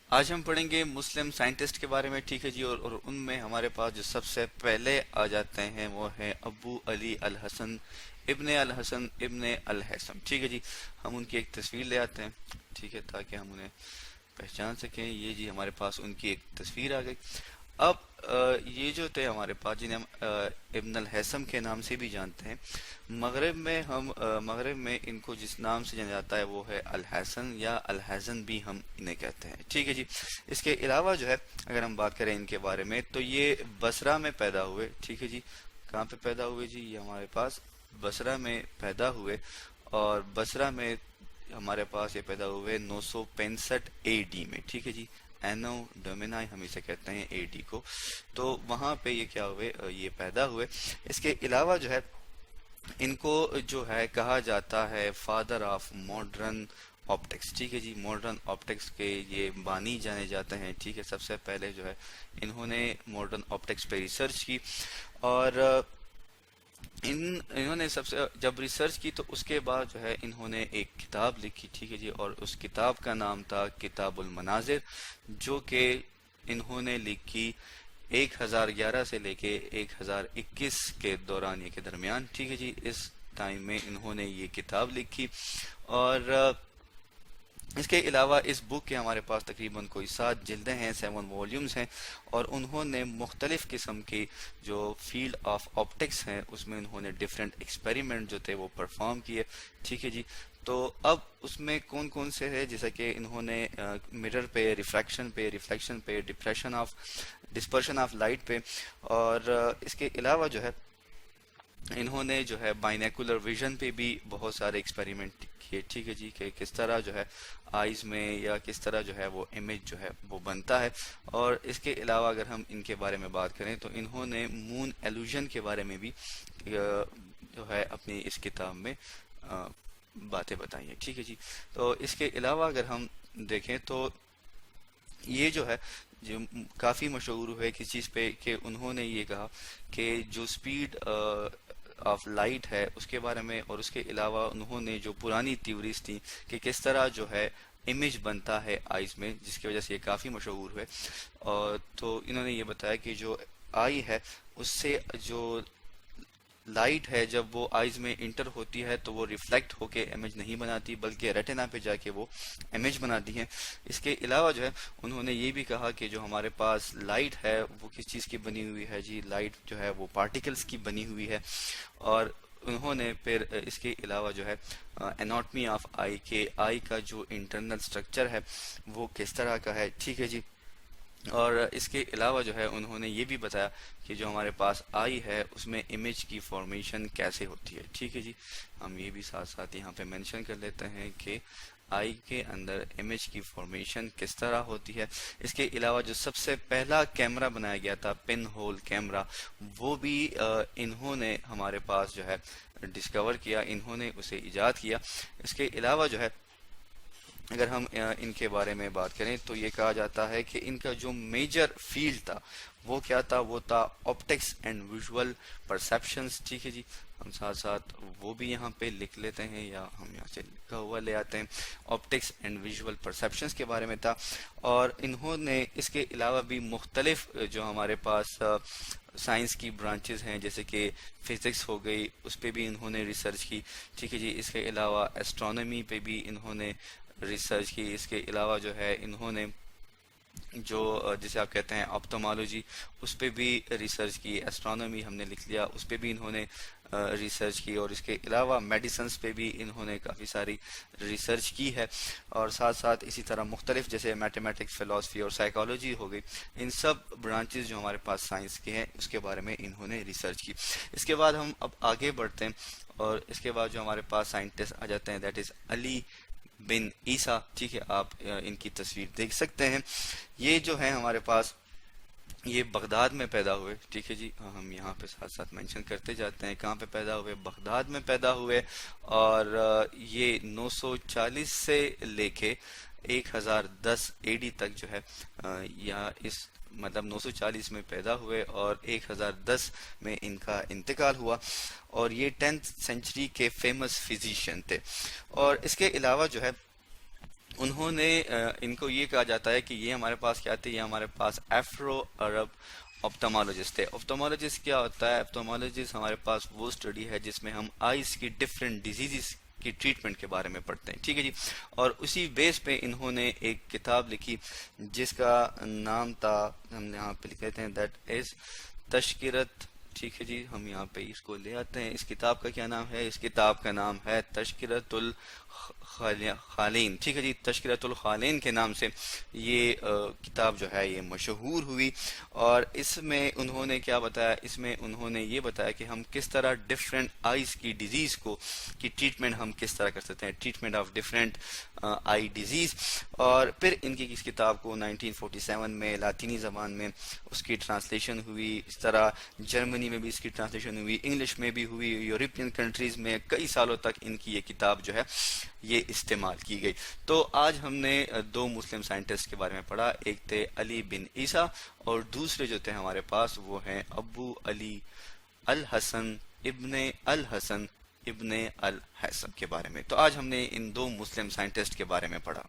آج ہم پڑھیں گے مسلم سائنٹسٹ کے بارے میں، ٹھیک ہے جی، اور ان میں ہمارے پاس جو سب سے پہلے آ جاتے ہیں وہ ہے ابو علی الحسن ابن الہیثم، ٹھیک ہے جی۔ ہم ان کی ایک تصویر لے آتے ہیں، ٹھیک ہے، تاکہ ہم انہیں پہچان سکیں۔ یہ جی ہمارے پاس ان کی ایک تصویر آ گئی۔ اب یہ جو تھے ہمارے پاس، جنہیں ہم ابن الہیثم کے نام سے بھی جانتے ہیں، مغرب میں ان کو جس نام سے جانا جاتا ہے وہ ہے الحسن، یا الحزن بھی ہم انہیں کہتے ہیں، ٹھیک ہے جی۔ اس کے علاوہ جو ہے اگر ہم بات کریں ان کے بارے میں، تو یہ بصرہ میں پیدا ہوئے، ٹھیک ہے جی۔ کہاں پہ پیدا ہوئے جی؟ یہ ہمارے پاس بصرہ میں پیدا ہوئے، اور بصرہ میں ہمارے پاس یہ پیدا ہوئے 965 اے ڈی میں، ٹھیک ہے جی۔ اینو ڈومینائی ہم اسے کہتے ہیں، اے ڈی کو۔ تو وہاں پہ یہ کیا ہوئے، یہ پیدا ہوئے۔ اس کے علاوہ جو ہے ان کو جو ہے کہا جاتا ہے فادر آف ماڈرن آپٹکس، ٹھیک ہے جی۔ ماڈرن آپٹکس کے یہ بانی جانے جاتے ہیں، ٹھیک ہے۔ سب سے پہلے جو ہے انہوں نے ماڈرن آپٹکس پہ ریسرچ کی، اور انہوں نے سب سے جب ریسرچ کی تو اس کے بعد جو ہے انہوں نے ایک کتاب لکھی، ٹھیک ہے جی، اور اس کتاب کا نام تھا کتاب المناظر، جو کہ انہوں نے لکھی 1011 سے لے کے 1021 کے دورانیے کے درمیان، ٹھیک ہے جی۔ اس ٹائم میں انہوں نے یہ کتاب لکھی، اور اس کے علاوہ اس بک کے ہمارے پاس تقریباً کوئی 7 جلدیں ہیں، 7 والیومز ہیں، اور انہوں نے مختلف قسم کی جو فیلڈ آف آپٹکس ہیں اس میں انہوں نے ڈیفرنٹ ایکسپیریمنٹ جو تھے وہ پرفارم کیے، ٹھیک ہے جی۔ تو اب اس میں کون کون سے ہے، جیسا کہ انہوں نے مرر پہ، ریفریکشن پہ ڈسپرشن آف لائٹ پہ، اور اس کے علاوہ جو ہے انہوں نے جو ہے بائنیکولر ویژن پہ بھی بہت سارے ایکسپیریمنٹ کیے، ٹھیک ہے جی، کہ کس طرح جو ہے آئیز میں یا کس طرح جو ہے وہ امیج جو ہے وہ بنتا ہے۔ اور اس کے علاوہ اگر ہم ان کے بارے میں بات کریں تو انہوں نے مون ایلوژن کے بارے میں بھی جو ہے اپنی اس کتاب میں باتیں بتائی ہیں، ٹھیک ہے جی۔ تو اس کے علاوہ اگر ہم دیکھیں تو یہ جو ہے جو کافی مشہور ہوئے کس چیز پہ، کہ انہوں نے یہ کہا کہ جو سپیڈ آف لائٹ ہے اس کے بارے میں، اور اس کے علاوہ انہوں نے جو پرانی تھیوریز تھیں کہ کس طرح جو ہے امیج بنتا ہے آئیز میں، جس کی وجہ سے یہ کافی مشہور ہوئے، اور تو انہوں نے یہ بتایا کہ جو آئی ہے اس سے جو لائٹ ہے جب وہ آئیز میں انٹر ہوتی ہے تو وہ ریفلیکٹ ہو کے امیج نہیں بناتی، بلکہ ریٹنا پہ جا کے وہ امیج بناتی ہیں۔ اس کے علاوہ جو ہے انہوں نے یہ بھی کہا کہ جو ہمارے پاس لائٹ ہے وہ کس چیز کی بنی ہوئی ہے جی؟ لائٹ جو ہے وہ پارٹیکلز کی بنی ہوئی ہے، اور انہوں نے پھر اس کے علاوہ جو ہے اناٹمی آف آئی، کے آئی کا جو انٹرنل سٹرکچر ہے وہ کس طرح کا ہے، ٹھیک ہے جی۔ اور اس کے علاوہ جو ہے انہوں نے یہ بھی بتایا کہ جو ہمارے پاس آئی ہے اس میں امیج کی فارمیشن کیسے ہوتی ہے، ٹھیک ہے جی۔ ہم یہ بھی ساتھ ساتھ یہاں پہ مینشن کر لیتے ہیں کہ آئی کے اندر امیج کی فارمیشن کس طرح ہوتی ہے۔ اس کے علاوہ جو سب سے پہلا کیمرہ بنایا گیا تھا، پن ہول کیمرہ، وہ بھی انہوں نے ہمارے پاس جو ہے ڈسکور کیا، انہوں نے اسے ایجاد کیا۔ اس کے علاوہ جو ہے اگر ہم ان کے بارے میں بات کریں تو یہ کہا جاتا ہے کہ ان کا جو میجر فیلڈ تھا وہ کیا تھا، وہ تھا آپٹکس اینڈ ویژول پرسیپشنز، ٹھیک ہے جی۔ ہم ساتھ ساتھ وہ بھی یہاں پہ لکھ لیتے ہیں، یا ہم یہاں سے لکھا ہوا لے آتے ہیں۔ آپٹکس اینڈ ویژول پرسیپشنز کے بارے میں تھا، اور انہوں نے اس کے علاوہ بھی مختلف جو ہمارے پاس سائنس کی برانچز ہیں، جیسے کہ فزکس ہو گئی، اس پہ بھی انہوں نے ریسرچ کی، ٹھیک ہے جی۔ اس کے علاوہ ایسٹرونومی پہ بھی انہوں نے ریسرچ کی۔ اس کے علاوہ جو ہے انہوں نے جو جسے آپ کہتے ہیں آپٹومالوجی، اس پہ بھی ریسرچ کی۔ ایسٹرونومی ہم نے لکھ لیا، اس پہ بھی انہوں نے ریسرچ کی، اور اس کے علاوہ میڈیسنس پہ بھی انہوں نے کافی ساری ریسرچ کی ہے، اور ساتھ ساتھ اسی طرح مختلف جیسے میتھمیٹکس، فلاسفی اور سائیکالوجی ہو گئی، ان سب برانچز جو ہمارے پاس سائنس کے ہیں اس کے بارے میں انہوں نے ریسرچ کی۔ اس کے بعد ہم اب آگے بڑھتے ہیں، اور اس کے بعد جو ہمارے پاس سائنٹسٹ آ جاتے ہیں، دیٹ از علی بن عیسیٰ، ٹھیک ہے۔ آپ ان کی تصویر دیکھ سکتے ہیں۔ یہ جو ہے ہمارے پاس یہ بغداد میں پیدا ہوئے، ٹھیک ہے جی۔ ہم یہاں پہ ساتھ ساتھ مینشن کرتے جاتے ہیں کہاں پہ پیدا ہوئے، بغداد میں پیدا ہوئے، اور یہ 940 سے لے کے 1010 اے ڈی تک جو ہے یا اس مطلب 940 میں پیدا ہوئے اور 1010 میں ان کا انتقال ہوا، اور یہ 10th سینچری کے فیمس فزیشین تھے۔ اور اس کے علاوہ جو ہے انہوں نے ان کو یہ کہا جاتا ہے کہ یہ ہمارے پاس کیا تھے، یہ ہمارے پاس ایفرو عرب آپٹامالوجسٹ تھے۔ آپٹامالوجسٹ کیا ہوتا ہے؟ آپٹامالوجسٹ ہمارے پاس وہ اسٹڈی ہے جس میں ہم آئز کی ڈفرینٹ ڈیزیزز کی ٹریٹمنٹ کے بارے میں پڑھتے ہیں، ٹھیک ہے جی۔ اور اسی بیس پہ انہوں نے ایک کتاب لکھی جس کا نام تھا، ہم یہاں پہ لکھ لیتے ہیں، دیٹ از تشکرت، ٹھیک ہے جی، ہم یہاں پہ اس کو لے آتے ہیں۔ اس کتاب کا کیا نام ہے؟ اس کتاب کا نام ہے تشکرت الخالین، ٹھیک ہے جی، تشکرت الخالین کے نام سے یہ کتاب جو ہے یہ مشہور ہوئی۔ اور اس میں انہوں نے کیا بتایا؟ اس میں انہوں نے یہ بتایا کہ ہم کس طرح ڈفرینٹ آئیز کی ڈیزیز کو کی ٹریٹمنٹ ہم کس طرح کر سکتے ہیں، treatment of different I disease. اور پھر ان کی اس کتاب کو 1947 میں لاطینی زبان میں اس کی ٹرانسلیشن ہوئی، اس طرح جرمنی میں بھی اس کی ٹرانسلیشن ہوئی، انگلش میں بھی ہوئی، یورپین کنٹریز میں کئی سالوں تک ان کی یہ کتاب جو ہے یہ استعمال کی گئی۔ تو آج ہم نے دو مسلم سائنٹسٹ کے بارے میں پڑھا، ایک تھے علی بن عیسیٰ اور دوسرے جو تھے ہمارے پاس وہ ہیں ابو علی الحسن ابن الحسن ابن الحسن کے بارے میں۔ تو آج ہم نے ان دو مسلم سائنٹسٹ کے بارے میں پڑھا۔